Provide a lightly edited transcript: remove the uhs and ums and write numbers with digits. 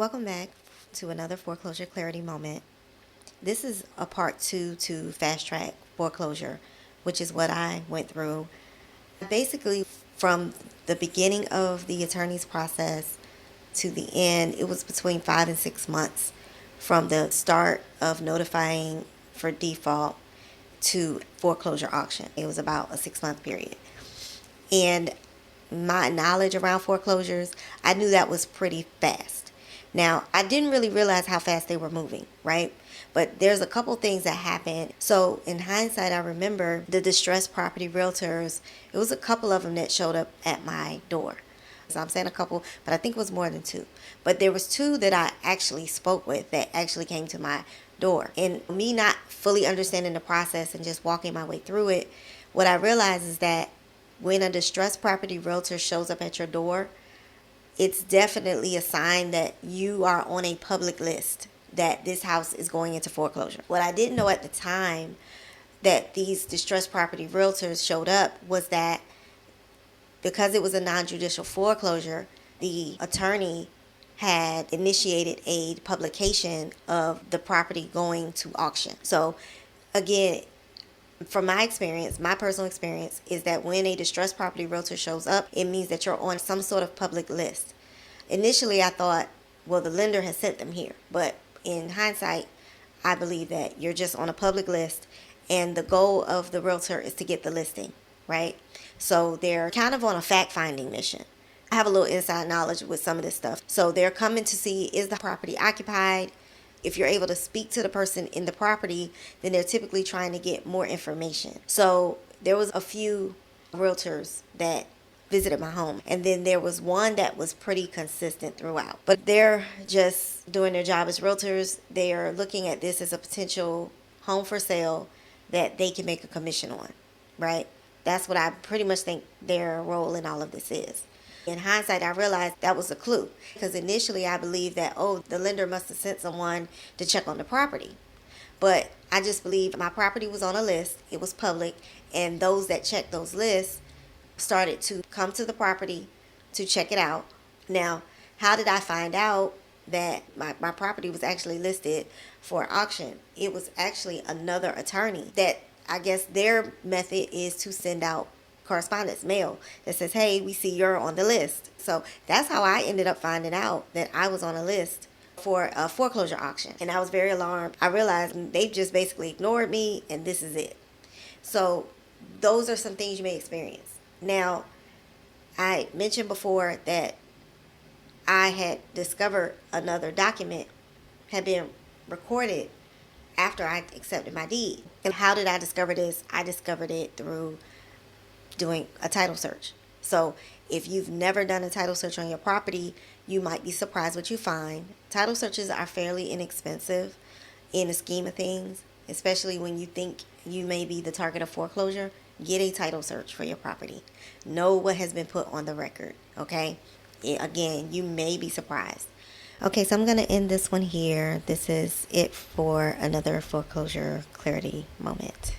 Welcome back to another foreclosure clarity moment. This is a part 2 to fast track foreclosure, which is what I went through. Basically, from the beginning of the attorney's process to the end, it was between 5 and 6 months from the start of notifying for default to foreclosure auction. It was about a 6 month period. And my knowledge around foreclosures, I knew that was pretty fast. Now, I didn't really realize how fast they were moving, right? But there's a couple things that happened. So in hindsight, I remember the distressed property realtors, it was a couple of them that showed up at my door. So I'm saying a couple, but I think it was more than two. But there was two that I actually spoke with that actually came to my door. And me not fully understanding the process and just walking my way through it, what I realized is that when a distressed property realtor shows up at your door, it's definitely a sign that you are on a public list, that this house is going into foreclosure. What I didn't know at the time that these distressed property realtors showed up was that because it was a non-judicial foreclosure, the attorney had initiated a publication of the property going to auction. So again, from my experience, my personal experience is that when a distressed property realtor shows up, it means that you're on some sort of public list. Initially, I thought, well, the lender has sent them here. But in hindsight, I believe that you're just on a public list, and the goal of the realtor is to get the listing, right? So they're kind of on a fact-finding mission. I have a little inside knowledge with some of this stuff. So they're coming to see, is the property occupied? If you're able to speak to the person in the property, then they're typically trying to get more information. So there was a few realtors that visited my home, and then there was one that was pretty consistent throughout. But they're just doing their job as realtors. They are looking at this as a potential home for sale that they can make a commission on, right? That's what I pretty much think their role in all of this is. In hindsight, I realized that was a clue, because initially I believed that, the lender must have sent someone to check on the property. But I just believed my property was on a list, it was public, and those that checked those lists started to come to the property to check it out. Now, how did I find out that my property was actually listed for auction? It was actually another attorney that, I guess their method is to send out correspondence mail that says, hey, we see you're on the list. So that's how I ended up finding out that I was on a list for a foreclosure auction. And I was very alarmed. I realized they just basically ignored me, and this is it. So those are some things you may experience. Now, I mentioned before that I had discovered another document had been recorded after I accepted my deed. And how did I discover this? I discovered it through doing a title search. So if you've never done a title search on your property, you might be surprised what you find. Title searches are fairly inexpensive in the scheme of things, especially when you think you may be the target of foreclosure. Get a title search for your property. Know what has been put on the record, okay? Again, you may be surprised. Okay, so I'm going to end this one here. This is it for another foreclosure clarity moment.